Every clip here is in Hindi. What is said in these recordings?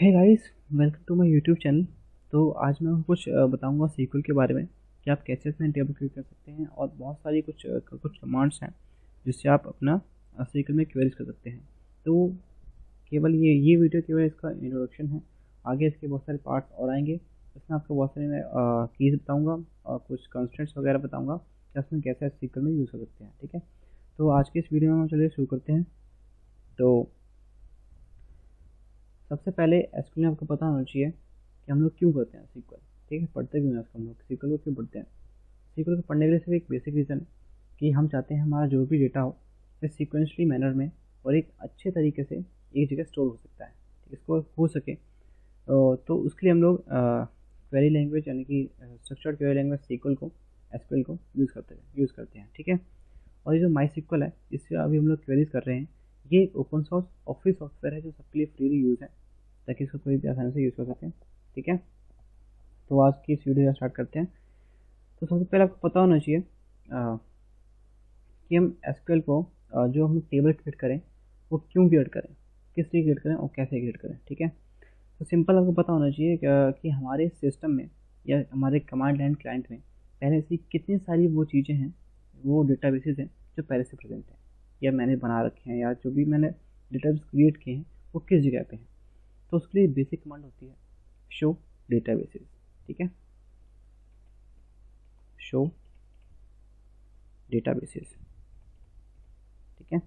Hey guys, welcome to my YouTube channel. तो आज मैं कुछ बताऊंगा सीक्वल के बारे में कि आप कैसे इसमें टेबल क्रिएट कर सकते हैं और बहुत सारी कुछ कमांड्स हैं जिससे आप अपना सीक्वल में क्वेरीज कर सकते हैं। तो केवल ये वीडियो केवल इसका इंट्रोडक्शन है। आगे इसके बहुत सारे पार्ट्स और आएंगे। इसमें आपको बहुत सारे मैं कीज बताऊँगा और कुछ कंस्ट्रेंट्स वगैरह बताऊँगा कि इसमें कैसे सीक्वल में यूज़ कर सकते हैं। ठीक है, तो आज के इस वीडियो में हम चलिए शुरू करते हैं। तो सबसे पहले एसक्यूएल में आपको पता होना चाहिए कि हम लोग क्यों करते हैं सीक्वल। ठीक है, पढ़ते क्यों हैं इसको, हम लोग सीक्वल को क्यों पढ़ते हैं। सीक्वल को पढ़ने के लिए सिर्फ एक बेसिक रीज़न है कि हम चाहते हैं हमारा जो भी डेटा हो वह सीक्वेंशली मैनर में और एक अच्छे तरीके से एक जगह स्टोर हो सकता है। इसको हो सके तो उसके लिए हम लोग क्वेरी लैंग्वेज यानी कि स्ट्रक्चर्ड क्वेरी लैंग्वेज सीक्वल को एसक्यूएल को यूज़ करते हैं। ठीक है, और ये जो माई सीक्वल है इससे अभी हम लोग क्वेरीज कर रहे हैं, ये एक ओपन सोर्स ऑफिस सॉफ्टवेयर है जो सबके लिए फ्रीली यूज़ है ताकि इसको कोई भी आसानी से यूज़ कर सकें। ठीक है, तो आज की इस वीडियो स्टार्ट करते हैं। तो सबसे पहले आपको पता होना चाहिए कि हम एसक्यूएल को जो हम टेबल क्रिएट करें वो क्यों क्रिएट करें, किस लिए क्रिएट करें और कैसे क्रिएट करें। ठीक है, तो सिंपल आपको पता होना चाहिए कि हमारे सिस्टम में या हमारे कमांड लाइन क्लाइंट में पहले से कितनी सारी वो चीज़ें हैं, वो डेटाबेसेस हैं जो पहले से प्रेजेंट हैं या मैंने बना रखे हैं या जो भी मैंने डेटाबेस क्रिएट किए हैं वो किस जगह पे हैं। तो उसके लिए बेसिक कमांड होती है शो डेटाबेसेस। ठीक है, शो डेटाबेसेस। ठीक है,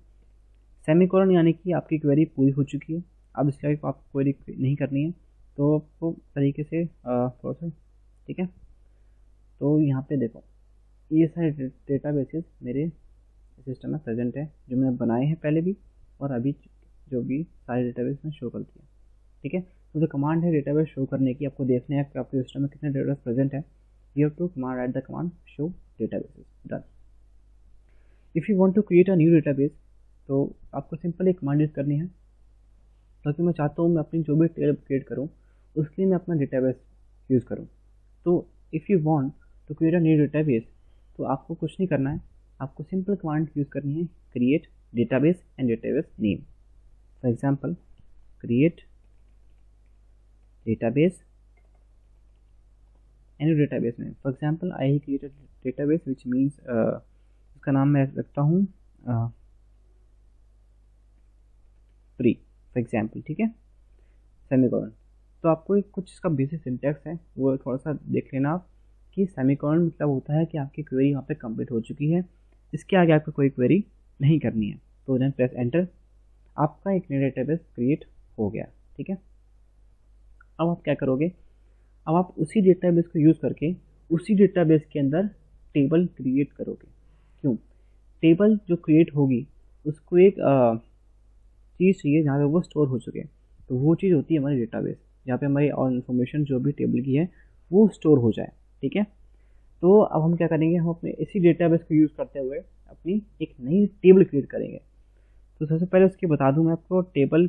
सेमीकोलन यानी कि आपकी क्वेरी पूरी हो चुकी है, अब इसके आगे आपको क्वेरी नहीं करनी है तो आपको तरीके से थोड़ा सा। ठीक है, तो यहाँ पे देखो ये सारे डेटाबेसेस मेरे सिस्टम में प्रेजेंट है जो मैंने बनाए हैं पहले भी और अभी जो भी सारे डेटाबेस में शो कर दिया। ठीक है, तो जो कमांड है डेटाबेस शो करने की, आपको देखना है कि आपके सिस्टम में कितने डेटाबेस प्रेजेंट है। You have to command write the command show databases. Done. If you want to create a new database तो आपको सिंपल एक कमांड यूज़ करनी है। क्योंकि मैं चाहता हूँ मैं अपनी जो भी टेबल क्रिएट करूँ उसके लिए मैं अपना डेटाबेस यूज़ करूँ। तो if you want to create a new database तो आपको कुछ नहीं करना है, आपको सिंपल कमांड यूज़ करनी है create database and database name. For example create database and database name. For example I created database which means इसका नाम मैं रखता हूँ प्री फॉर एग्जांपल। ठीक है, सेमीकोलन। तो आपको एक कुछ इसका बेसिक सिंटैक्स है वो थोड़ा सा देख लेना आप कि सेमीकोलन मतलब होता है कि आपकी क्वेरी यहाँ पे कंप्लीट हो चुकी है, इसके आगे आपको कोई क्वेरी नहीं करनी है। तो देन प्रेस एंटर, आपका एक नया डेटाबेस क्रिएट हो गया। ठीक है, अब आप क्या करोगे, अब आप उसी डेटाबेस को यूज़ करके उसी डेटाबेस के अंदर टेबल क्रिएट करोगे। क्यों, टेबल जो क्रिएट होगी उसको एक चीज़ चाहिए जहाँ पे वो स्टोर हो सके। तो वो चीज़ होती है हमारी डेटाबेस, जहाँ पे हमारी और इन्फॉर्मेशन जो भी टेबल की है वो स्टोर हो जाए। ठीक है, तो अब हम क्या करेंगे, हम अपने इसी डेटाबेस को यूज़ करते हुए अपनी एक नई टेबल क्रिएट करेंगे। तो सबसे पहले उसकी बता दूं मैं आपको, टेबल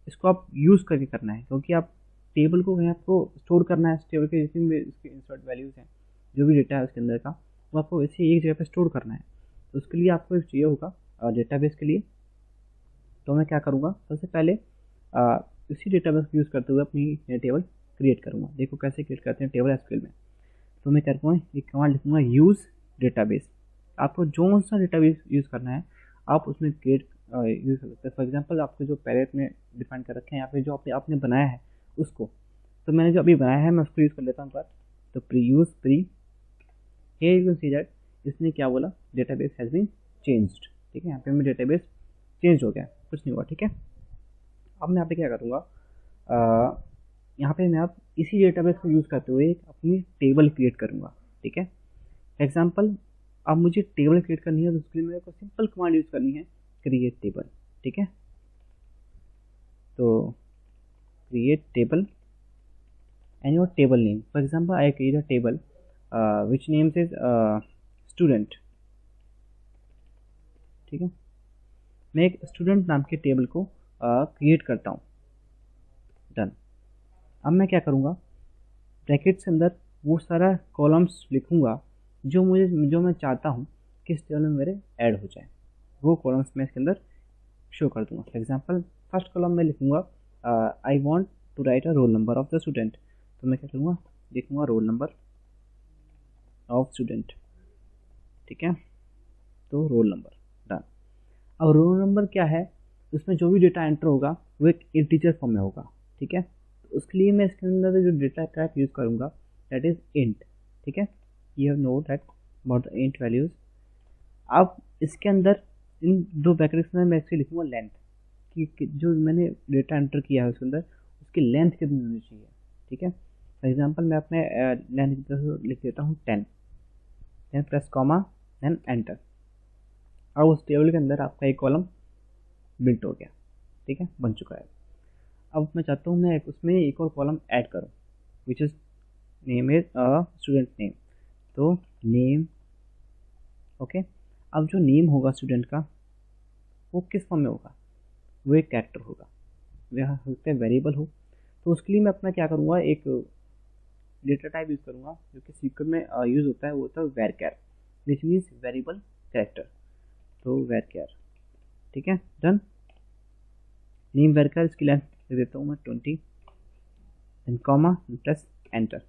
इसको आप यूज़ करके करना है क्योंकि आप टेबल को कहीं आपको स्टोर करना है। इस टेबल के जितने भी इसके इंसर्ट वैल्यूज़ हैं, जो भी डेटा है उसके अंदर का, वो आपको इसी एक जगह पे स्टोर करना है। तो उसके लिए आपको एक चाहिए होगा डेटाबेस के लिए। तो मैं क्या करूँगा, सबसे पहले इसी डेटाबेस को यूज़ करते हुए अपनी टेबल क्रिएट करूँगा। देखो कैसे क्रिएट करते हैं टेबल एसक्यूएल में। तो मैं करूँगा एक कमांड लिखूँगा यूज़ डेटाबेस। आपको जो सा डेटाबेस यूज़ करना है आप उसमें क्रिएट यूज़ कर सकते हैं। फॉर एग्जांपल आपको जो पैरेट में डिफाइन कर रखे हैं या फिर जो आपने बनाया है उसको, तो मैंने जो अभी बनाया है मैं उसको यूज़ कर लेता हूँ पर। तो pre use pre, here you can see that इसने क्या बोला, डेटाबेस हैज़ बीन चेंज्ड। ठीक है, यहाँ पे मेरा डेटाबेस चेंज हो गया, कुछ नहीं हुआ। ठीक है, अब मैं यहाँ पे क्या करूँगा, यहाँ पे मैं आप इसी डेटाबेस को यूज़ करते हुए एक अपनी टेबल क्रिएट करूँगा। ठीक है, एग्जांपल अब मुझे टेबल क्रिएट करनी है तो उसके लिए मेरे को सिंपल कमांड यूज़ करनी है क्रिएट टेबल। ठीक है, तो create table and your table name. For example I create a table which names is student. ठीक है, मैं एक स्टूडेंट नाम के टेबल को क्रिएट करता हूँ। डन। अब मैं क्या करूँगा, ब्रैकेट से अंदर वो सारा कॉलम्स लिखूँगा जो मैं चाहता हूँ कि इस टेबल में मेरे ऐड हो जाए, वो कॉलम्स मैं इसके अंदर शो कर दूँगा। फॉर एग्जांपल फर्स्ट कॉलम में लिखूँगा I want to write a roll number of the student. तो मैं क्या करूँगा, लिखूँगा रोल नंबर ऑफ स्टूडेंट, ठीक है, तो रोल नंबर डन। अब रोल नंबर क्या है, उसमें जो भी डेटा एंटर होगा वो एक इंटीजर फॉर्म में होगा, ठीक है। तो उसके लिए मैं इसके अंदर जो डेटा टाइप यूज़ करूँगा दैट इज़ इंट, ठीक है। You have know that about the int values. अब इसके अंदर इन दो ब्रैकेट्स में मैं इसके लिखूँगा लेंथ कि जो मैंने डेटा एंटर किया है उसके अंदर उसकी लेंथ कितनी होनी चाहिए, ठीक है। फॉर एग्जाम्पल मैं अपने लेंथ लिख देता हूँ 10, then press comma then enter. और उस टेबल के अंदर आपका एक कॉलम बिल्ट हो गया, ठीक है, बन चुका है। अब मैं चाहता हूँ मैं उसमें एक और कॉलम ऐड करूँ which is name is student name, तो नेम, ओके। अब जो नेम होगा स्टूडेंट का वो किस फॉर्म में होगा, वो एक कैरेक्टर होगा, वह हो सकता है वेरिएबल हो। तो उसके लिए मैं अपना क्या करूँगा, एक डेटा टाइप यूज़ करूँगा जो कि सीक्वल में यूज़ होता है, वो होता है varchar which means variable character, तो varchar, ठीक है, डन। नेम varchar, इसकी लेंथ दे देता हूँ मैं 20, देन कॉमा प्लस एंटर।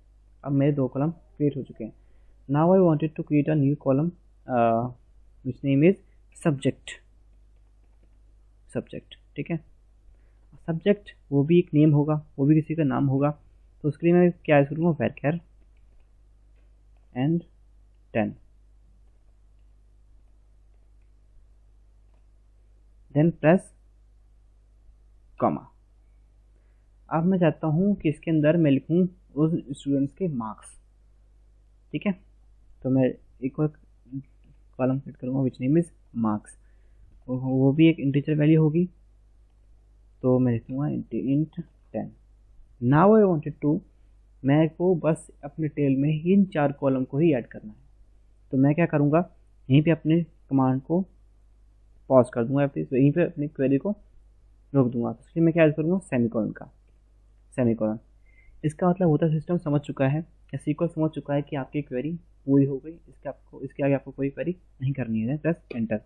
अब मेरे दो कॉलम क्रिएट हो चुके हैं। Now I wanted to create a new column which name is subject, ठीक है। सब्जेक्ट वो भी एक नेम होगा, वो भी किसी का नाम होगा। तो उसके लिए मैं क्या यूज़ करूँगा, varchar and 10, then plus comma. अब मैं चाहता हूँ कि इसके अंदर मैं लिखूँ उस स्टूडेंट्स के मार्क्स, ठीक है। तो मैं एक और कॉलम सेट करूँगा विच नेम इज मार्क्स, वो भी एक इंटीजर वैल्यू होगी, तो मैं लिखूँगा int 10। Now I wanted to, मैं को बस अपने टेल में इन 4 कॉलम को ही ऐड करना है। तो मैं क्या करूँगा, यहीं पे अपने कमांड को पॉज कर दूंगा, फिर यहीं पे अपनी क्वेरी को रोक दूंगा। तो इसलिए मैं क्या यूज़ करूँगा, सेमीकोलन का, सेमीकोलन। इसका मतलब होता है सिस्टम समझ चुका है या सीक्वल समझ चुका है कि आपकी क्वेरी पूरी हो गई, इसके आगे आपको कोई क्वेरी नहीं करनी है, प्लस एंटर,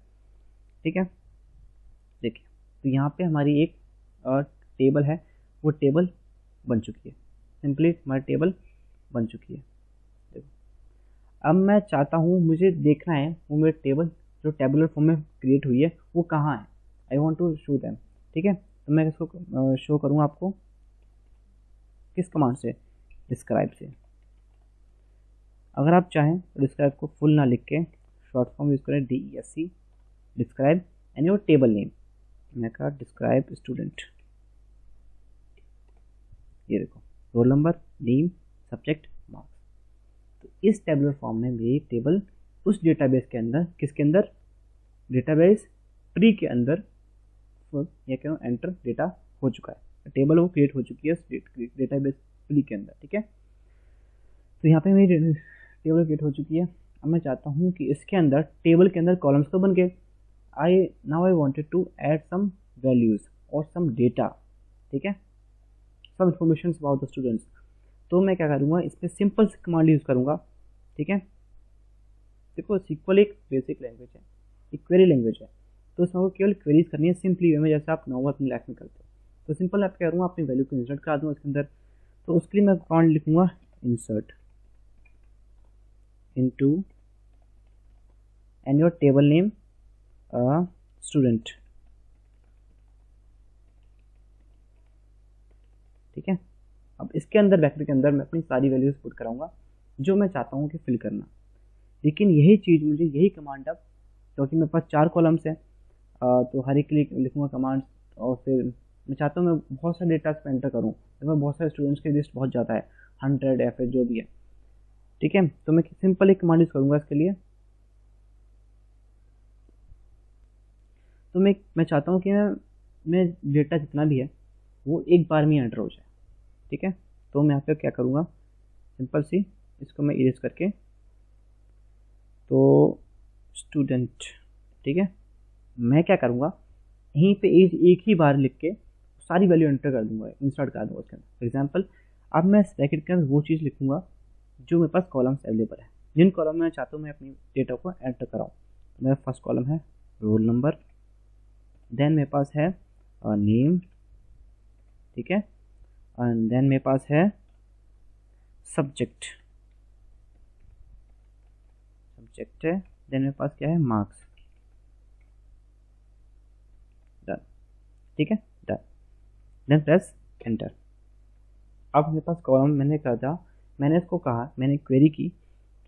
ठीक है। देखिए तो यहाँ पे हमारी एक टेबल है, वो टेबल बन चुकी है, सिंपली हमारी टेबल बन चुकी है। देखो अब मैं चाहता हूँ, मुझे देखना है वो मेरी टेबल जो टेबुलर फॉर्म में क्रिएट हुई है वो कहाँ है, I want to show them, ठीक है। तो मैं इसको शो करूँगा आपको किस कमांड से, डिस्क्राइब से। अगर आप चाहें तो डिस्क्राइब को फुल ना लिख के शॉर्ट फॉर्म यूज़ करें, DESC, describe and your table name. मैं कहा डिस्क्राइब स्टूडेंट, ये देखो roll number, name, subject, marks. तो इस टेबुलर फॉर्म में मेरी टेबल उस डेटाबेस के अंदर, किसके अंदर, डेटाबेस ट्री के अंदर, या कह एंटर डेटा हो चुका है, टेबल वो क्रिएट हो चुकी है डेटाबेस ट्री के अंदर, ठीक है। तो यहाँ पे मेरी टेबल क्रिएट हो चुकी है। अब मैं चाहता हूँ कि इसके अंदर टेबल के अंदर कॉलम्स तो बन गए, now I wanted to add some values और सम डेटा, ठीक है, some information about the students. तो मैं क्या करूँगा, इसमें सिंपल से कमांड यूज़ करूँगा, ठीक है। देखो सीक्वल एक बेसिक लैंग्वेज है, एक क्वेरी लैंग्वेज है, तो इसमें केवल क्वेरीज करनी है सिंपली वे में, जैसे आप नॉर्मल अपनी लाइफ में करते हो। तो सिंपल मैं क्या करूँगा, अपनी वैल्यू को इंसर्ट करा दूँगा इसके अंदर। तो उसके लिए मैं कमांड लिखूँगा insert into and your table name student, ठीक है। अब इसके अंदर ब्रैकेट के अंदर मैं अपनी सारी वैल्यूज पुट कराऊंगा जो मैं चाहता हूँ कि फिल करना। लेकिन यही चीज़ मुझे, यही कमांड अब, क्योंकि मेरे पास 4 कॉलम्स हैं, तो हर एक के लिए लिखूँगा कमांड, और फिर मैं चाहता हूँ मैं बहुत सारे डेटा पे एंटर करूँ, तो बहुत सारे स्टूडेंट्स की लिस्ट बहुत ज़्यादा है, 100 या फिर जो भी है, ठीक है। तो मैं सिंपल एक कमांड यूज़ करूँगा इसके लिए। तो मैं चाहता हूँ कि मैं डेटा जितना भी है वो एक बार में एंटर हो जाए, ठीक है। तो मैं यहाँ पे क्या करूँगा, सिंपल सी इसको मैं इरेज करके, तो स्टूडेंट, ठीक है, मैं क्या करूँगा यहीं पे एक ही बार लिख के सारी वैल्यू एंटर कर दूंगा, इंसर्ट कर दूंगा उसके अंदर। फॉर एग्जाम्पल अब मैं इस ब्रैकेट के अंदर वो चीज़ लिखूंगा जो मेरे पास कॉलम्स अवेलेबल है, जिन कॉलम में मैं चाहता हूँ मैं अपनी डेटा को एंटर कराऊँ। मेरा फर्स्ट कॉलम है रोल नंबर, देन मेरे पास है नेम, ठीक है, एंड देन मेरे पास है सब्जेक्ट है, देन मेरे पास क्या है, मार्क्स। डन, ठीक है, डन। Then press enter. अब मेरे पास कॉलम मैंने क्या था, मैंने इसको कहा, मैंने क्वेरी की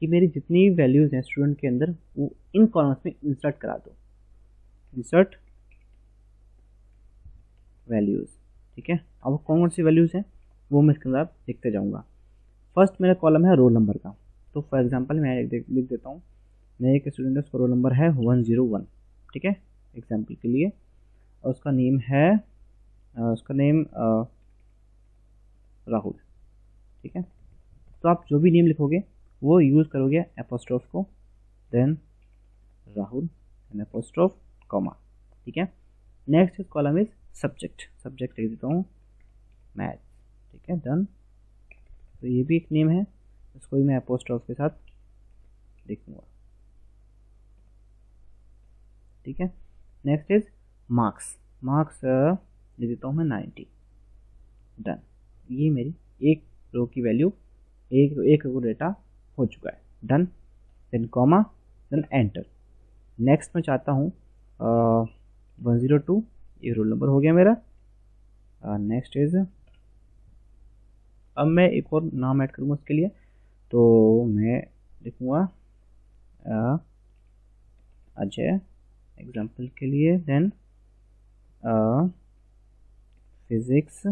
कि मेरी जितनी वैल्यूज़ हैं स्टूडेंट के अंदर वो इन कॉलम्स में इंसर्ट करा दो, इंसर्ट वैल्यूज़, ठीक है। अब कौन कौन सी वैल्यूज़ हैं वो मैं इसके अंदर लिखते जाऊँगा। फर्स्ट मेरा कॉलम है रोल नंबर का, तो फॉर एग्जांपल मैं लिख देता हूँ, मेरे एक स्टूडेंट है उसका रोल नंबर है 101, ठीक है, एग्जांपल के लिए, और उसका नेम है उसका नेम राहुल, ठीक है। तो आप जो भी नेम लिखोगे वो यूज़ करोगे एपोस्ट्रोफ को, then Rahul and apostrophe comma, ठीक है। Next is column is subject लिख देता हूँ मैथ, ठीक है, डन। तो ये भी एक नेम है, इसको भी मैं एपोस्ट्रोफ के साथ लिखूंगा, ठीक है। नेक्स्ट इज मार्क्स लिख देता हूँ मैं 90, डन। ये मेरी एक रो की वैल्यू, एक रो डेटा हो चुका है, done. Then comma, then enter. नेक्स्ट मैं चाहता हूँ 102, ये रोल नंबर हो गया मेरा। नेक्स्ट इज, अब मैं एक और नाम ऐड करूँगा उसके लिए, तो मैं लिखूँगा अजय एग्जाम्पल के लिए, देन फिजिक्स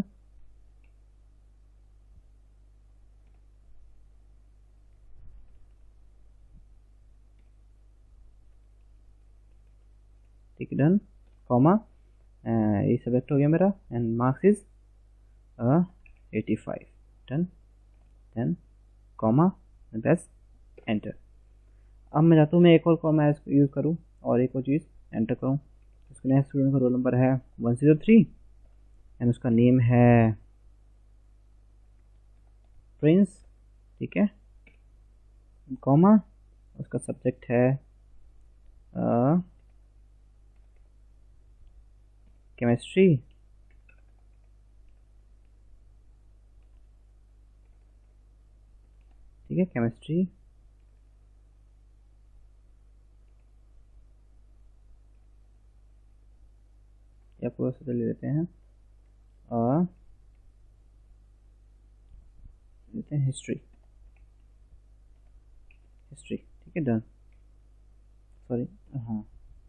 ठीक है, डन, कॉमा, ये सब्जेक्ट हो गया मेरा, and marks is 85, done, then comma, press enter. अब मैं चाहता हूँ मैं एक और कॉमा यूज़ करूँ और एक और चीज़ एंटर करूँ। उसके नेक्स्ट स्टूडेंट का रोल नंबर है 103 एंड उसका नेम है प्रिंस, ठीक है, कॉमा, उसका सब्जेक्ट है केमिस्ट्री, ठीक है, केमिस्ट्री, या पूरा से ले लेते हैं और लेते हैं हिस्ट्री, ठीक है, डन, सॉरी, हाँ,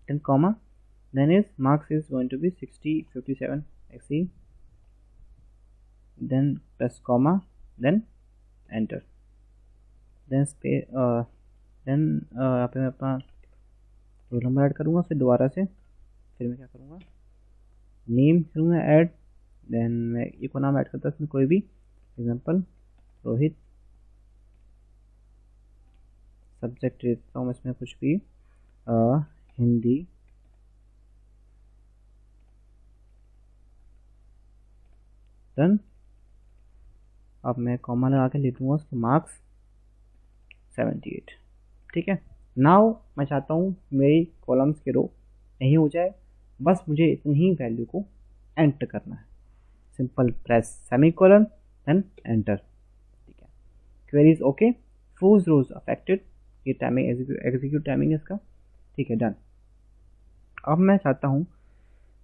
then comma, then is marks is going to be 60 57 XE, then press comma, then enter, then space, then यहाँ पे मैं अपना रोल नंबर ऐड करूँगा, फिर दोबारा से फिर मैं क्या करूँगा, नेम करूँगा ऐड, देन मैं एक को नाम ऐड करता हूँ इसमें कोई भी, एग्जांपल रोहित, सब्जेक्ट देता हूँ इसमें कुछ भी हिंदी, डन। अब मैं कॉमा लगा के लिख दूँगा उसके मार्क्स 78, ठीक है। नाउ मैं चाहता हूँ मेरी कॉलम्स के रो नहीं हो जाए, बस मुझे इतनी ही वैल्यू को एंटर करना है, simple press semicolon then enter, ठीक है। Query is okay, four rows affected, ये टाइमिंग एग्जीक्यूट टाइमिंग है इसका, ठीक है, डन। अब मैं चाहता हूँ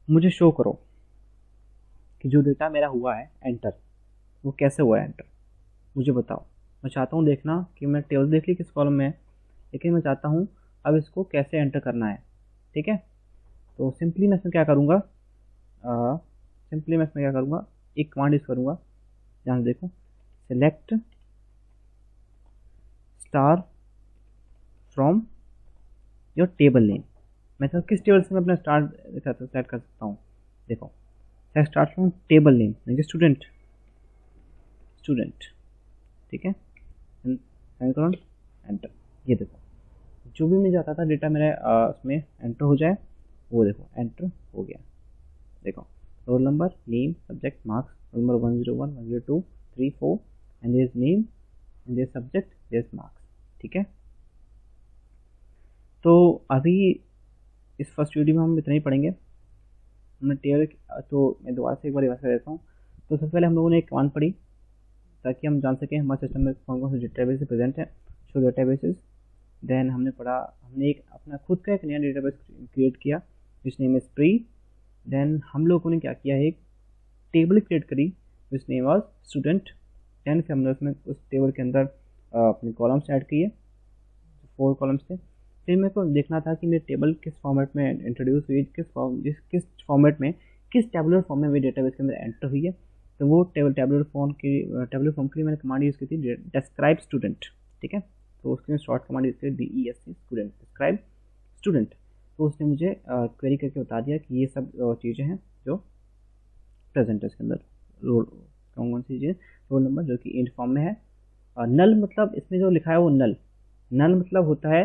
मुझे शो करो कि जो डेटा मेरा हुआ है एंटर वो कैसे हुआ है एंटर, मुझे बताओ। मैं चाहता हूँ देखना कि मैं टेबल देख ली किस कॉलम में है, लेकिन मैं चाहता हूँ अब इसको कैसे एंटर करना है, ठीक है। तो सिंपली मैं इसमें क्या करूँगा, एक कमांड यूज़ करूँगा, ध्यान से देखो, select star from your table name. मैं तो किस टेबल से मैं अपना स्टार सेलेक्ट कर सकता हूँ, देखो, स्टार्ट फ्रॉम टेबल नेम मतलब स्टूडेंट, ठीक है, एंटर। ये देखो जो भी मैं चाहता था डेटा मेरा उसमें एंटर हो जाए, वो देखो एंटर हो गया, देखो roll number, name, subject, marks, roll number 101 102 3 4 and there is name and there subject there is marks, ठीक है। तो अभी इस फर्स्ट वीडियो में हम इतना ही पढ़ेंगे, हमने टेबल, तो मैं दोबारा से एक बार रिवाइज कर देता हूँ। तो सबसे पहले हम लोगों ने एक कमांड पढ़ी ताकि हम जान सकें हमारे सिस्टम में कौन कौन से डेटाबेस प्रेजेंट है, शो डेटाबेसेस। देन हमने एक अपना खुद का एक नया डेटाबेस क्रिएट किया विच नेम इज प्री। देन हम लोगों ने क्या किया, एक टेबल क्रिएट करी विच नेम वाज स्टूडेंट। देन फिर हमने उसमें उस टेबल के अंदर अपने कॉलम्स ऐड किए, 4 कॉलम्स थे। फिर मेरे को देखना था कि मेरी टेबल किस फॉर्मेट में इंट्रोड्यूस हुई, किस फॉर्मेट में, किस टेबुलर फॉर्म में मेरी डेटाबेस के अंदर एंटर हुई है। तो वो टेबुलर फॉर्म के लिए मैंने कमांड यूज़ की थी डिस्क्राइब स्टूडेंट, ठीक है। तो उसके शॉर्ट कमांड यूज़ की DESC स्टूडेंट, डिस्क्राइब स्टूडेंट। तो उसने मुझे क्वेरी करके बता दिया कि ये सब चीज़ें हैं जो प्रेजेंट है इसके अंदर। कौन सी चीज़ें, रोल नंबर जो कि इंट फॉर्म में है। नल मतलब इसमें जो लिखा है वो नल मतलब होता है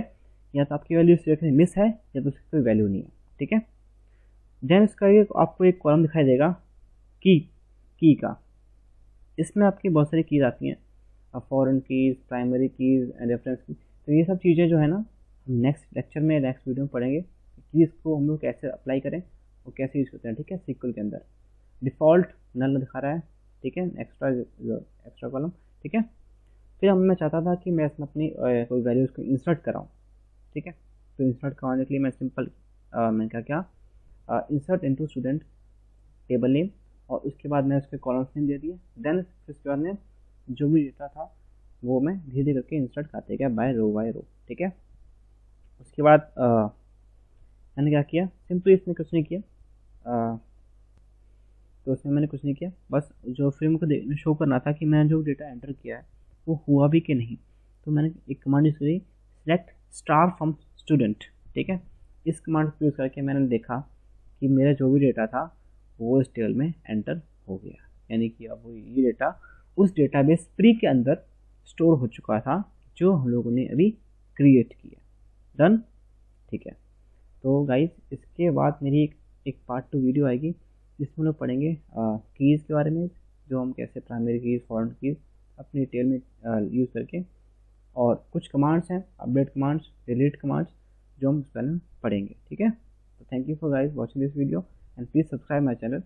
या तो आपकी वैल्यू सिलेक्शन मिस है या तो उसकी कोई वैल्यू नहीं है, ठीक है। देन इसका आपको एक कॉलम दिखाई देगा की का। इसमें आपकी बहुत सारी कीज आती हैं, foreign keys, primary keys and reference keys. तो ये सब चीज़ें जो है ना हम नेक्स्ट लेक्चर में, नेक्स्ट वीडियो में पढ़ेंगे कि इसको हम लोग कैसे अप्लाई करें और कैसे यूज़ करते हैं, ठीक है। SQL के अंदर डिफ़ॉल्ट नल दिखा रहा है, ठीक है, एक्स्ट्रा कॉलम, ठीक है। फिर मैं चाहता था कि मैं इसमें अपनी कोई वैल्यूज़ को इंसर्ट कराऊँ, ठीक है। तो इंसर्ट कराने के लिए मैं सिंपल मैंने क्या किया, insert into student table name, और उसके बाद मैं उसके कॉलम्स नेम दे दिए। देन उसके बाद में जो भी डेटा था वो मैं धीरे धीरे करके इंसर्ट करते गया बाय रो, ठीक है। उसके बाद मैंने क्या किया, सिंपली इसमें कुछ नहीं किया, तो उसमें मैंने कुछ नहीं किया, बस जो फ्रेम को शो करना था कि मैंने जो डेटा एंटर किया है वो हुआ भी कि नहीं। तो मैंने एक कमांड यूज़ करी, सेलेक्ट स्टार फ्रॉम स्टूडेंट, ठीक है। इस कमांड को यूज़ करके मैंने देखा कि मेरा जो भी डेटा था वो इस टेबल में एंटर हो गया, यानी कि अब ये डेटा उस डेटाबेस प्री के अंदर स्टोर हो चुका था जो हम लोगों ने अभी क्रिएट किया। डन, ठीक है। तो गाइस इसके बाद मेरी एक पार्ट 2 वीडियो आएगी जिसमें हम लोग पढ़ेंगे कीज़ के बारे में, जो हम कैसे प्राइमरी कीज़, फॉरेन कीज़ अपनी टेबल में यूज़ करके, और कुछ कमांड्स हैं, अपडेट कमांड्स, डिलीट कमांड्स, जो हम पहले पढ़ेंगे, ठीक है। तो thank you for guys watching this video and please subscribe my channel.